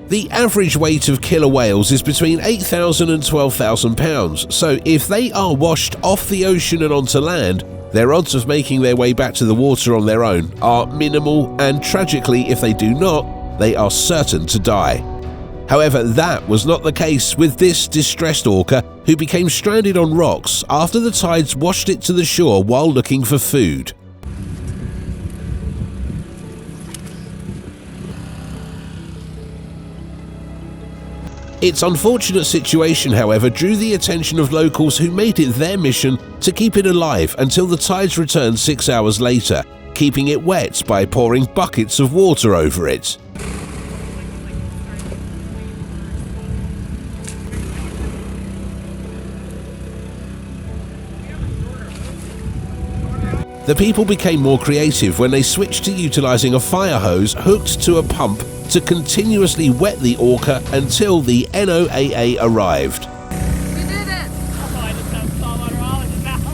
The average weight of killer whales is between 8,000 and 12,000 pounds, so if they are washed off the ocean and onto land, their odds of making their way back to the water on their own are minimal, and tragically, if they do not, they are certain to die. However, that was not the case with this distressed orca, who became stranded on rocks after the tides washed it to the shore while looking for food. Its unfortunate situation, however, drew the attention of locals who made it their mission to keep it alive until the tides returned 6 hours later, keeping it wet by pouring buckets of water over it. The people became more creative when they switched to utilizing a fire hose hooked to a pump to continuously wet the orca until the NOAA arrived. We did it! Oh, I just have saltwater all in his mouth.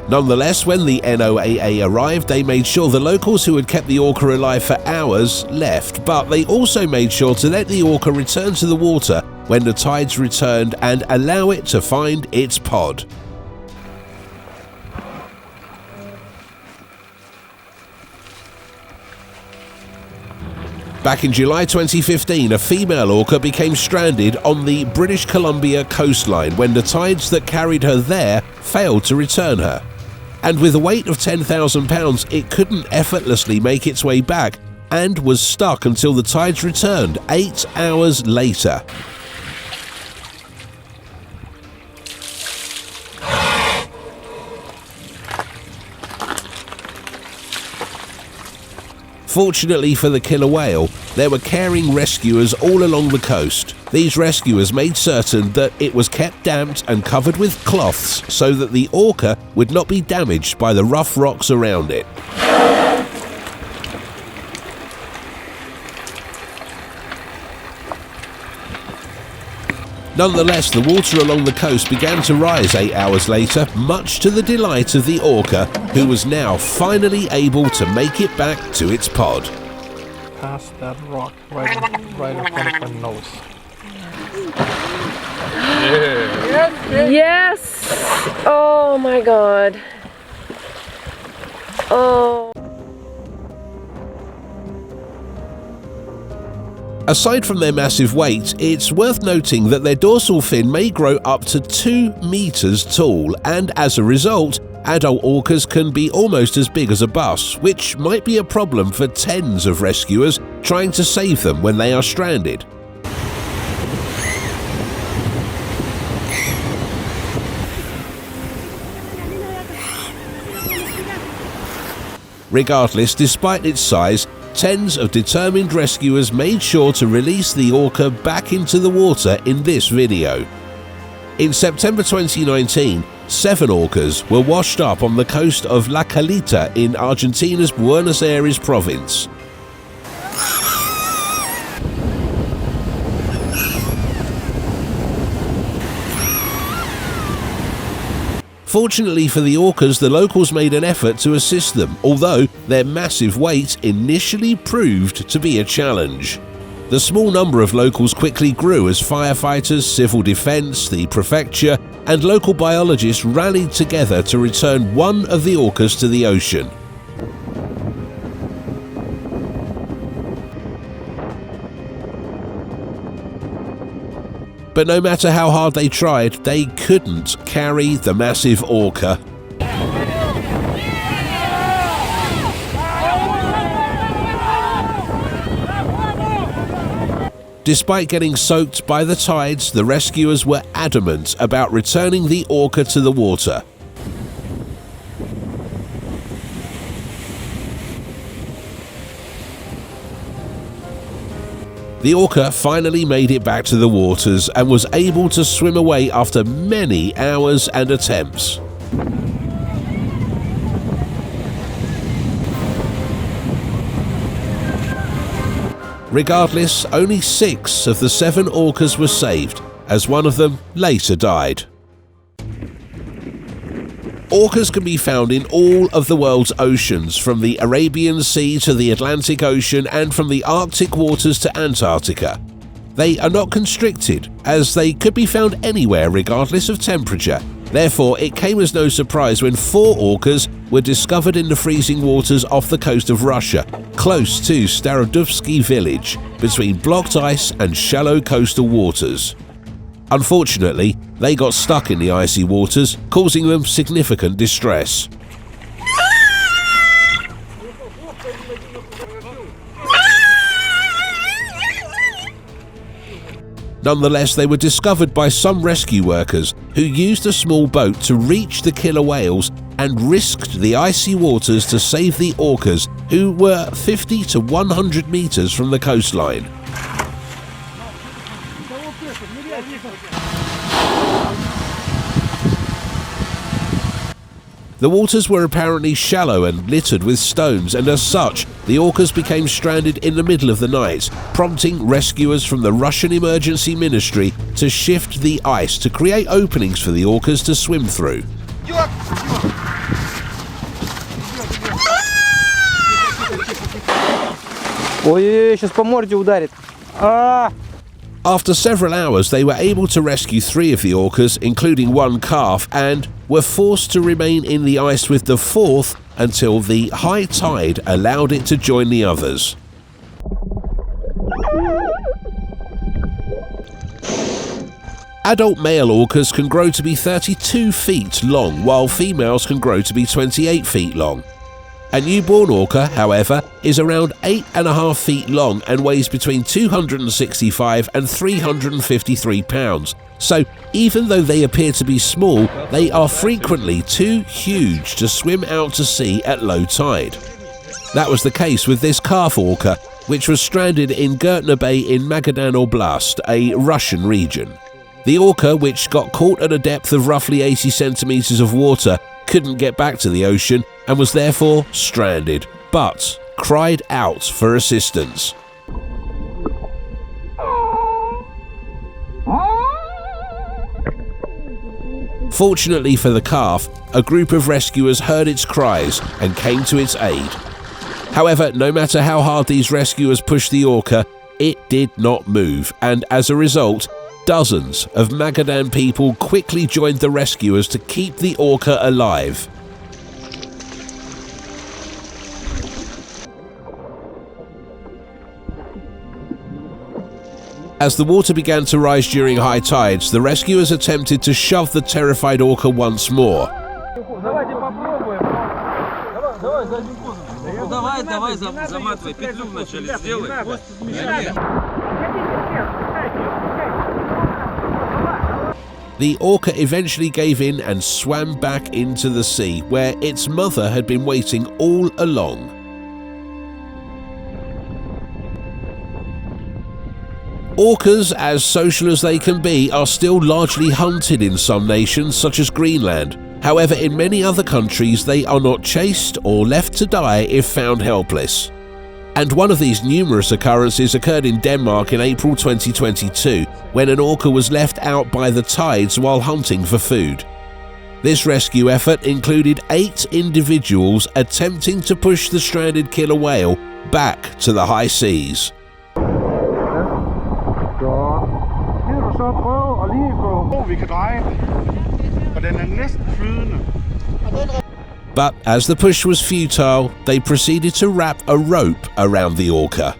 Nonetheless, when the NOAA arrived, they made sure the locals who had kept the orca alive for hours left, but they also made sure to let the orca return to the water when the tides returned and allow it to find its pod. Back in July 2015, a female orca became stranded on the British Columbia coastline when the tides that carried her there failed to return her. And with a weight of 10,000 pounds, it couldn't effortlessly make its way back and was stuck until the tides returned 8 hours later. Fortunately for the killer whale, there were caring rescuers all along the coast. These rescuers made certain that it was kept damped and covered with cloths so that the orca would not be damaged by the rough rocks around it. Nonetheless, the water along the coast began to rise 8 hours later, much to the delight of the orca, who was now finally able to make it back to its pod. Past that rock right in front of my nose. Yeah. Yes! Oh my god. Oh. Aside from their massive weight, it's worth noting that their dorsal fin may grow up to 2 meters tall, and as a result, adult orcas can be almost as big as a bus, which might be a problem for tens of rescuers trying to save them when they are stranded. Regardless, despite its size, tens of determined rescuers made sure to release the orca back into the water in this video. In September 2019, 7 orcas were washed up on the coast of La Caleta in Argentina's Buenos Aires province. Fortunately for the orcas, the locals made an effort to assist them, although their massive weight initially proved to be a challenge. The small number of locals quickly grew as firefighters, civil defense, the prefecture, and local biologists rallied together to return one of the orcas to the ocean. But no matter how hard they tried, they couldn't carry the massive orca. Despite getting soaked by the tides, the rescuers were adamant about returning the orca to the water. The orca finally made it back to the waters and was able to swim away after many hours and attempts. Regardless, only 6 of the 7 orcas were saved, as one of them later died. Orcas can be found in all of the world's oceans, from the Arabian Sea to the Atlantic Ocean and from the Arctic waters to Antarctica. They are not constricted, as they could be found anywhere regardless of temperature. Therefore, it came as no surprise when 4 orcas were discovered in the freezing waters off the coast of Russia, close to Starodubsky village, between blocked ice and shallow coastal waters. Unfortunately, they got stuck in the icy waters, causing them significant distress. Nonetheless, they were discovered by some rescue workers who used a small boat to reach the killer whales and risked the icy waters to save the orcas, who were 50 to 100 meters from the coastline. The waters were apparently shallow and littered with stones, and as such, the orcas became stranded in the middle of the night, prompting rescuers from the Russian Emergency Ministry to shift the ice to create openings for the orcas to swim through. Ой, сейчас по морде ударит. After several hours, they were able to rescue 3 of the orcas, including 1 calf, and were forced to remain in the ice with the 4th until the high tide allowed it to join the others. Adult male orcas can grow to be 32 feet long, while females can grow to be 28 feet long. A newborn orca, however, is around 8.5 feet long and weighs between 265 and 353 pounds. So even though they appear to be small, they are frequently too huge to swim out to sea at low tide. That was the case with this calf orca, which was stranded in Gertner Bay in Magadan Oblast, a Russian region. The orca, which got caught at a depth of roughly 80 centimeters of water, couldn't get back to the ocean and was therefore stranded, but cried out for assistance. Fortunately for the calf, a group of rescuers heard its cries and came to its aid. However, no matter how hard these rescuers pushed the orca, it did not move, and as a result, dozens of Magadan people quickly joined the rescuers to keep the orca alive. As the water began to rise during high tides, the rescuers attempted to shove the terrified orca once more. The orca eventually gave in and swam back into the sea, where its mother had been waiting all along. Orcas, as social as they can be, are still largely hunted in some nations, such as Greenland. However, in many other countries, they are not chased or left to die if found helpless. And one of these numerous occurrences occurred in Denmark in April 2022, when an orca was left out by the tides while hunting for food. This rescue effort included 8 individuals attempting to push the stranded killer whale back to the high seas. But as the push was futile, they proceeded to wrap a rope around the orca.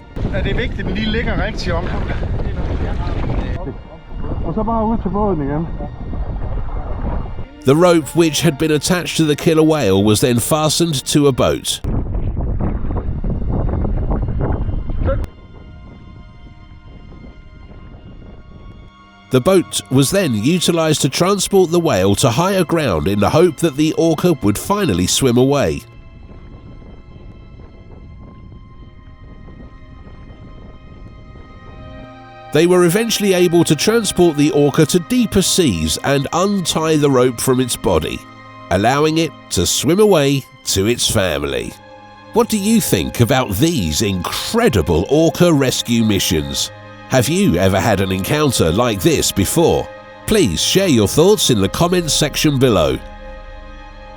The rope, which had been attached to the killer whale, was then fastened to a boat. The boat was then utilised to transport the whale to higher ground in the hope that the orca would finally swim away. They were eventually able to transport the orca to deeper seas and untie the rope from its body, allowing it to swim away to its family. What do you think about these incredible orca rescue missions? Have you ever had an encounter like this before? Please share your thoughts in the comments section below.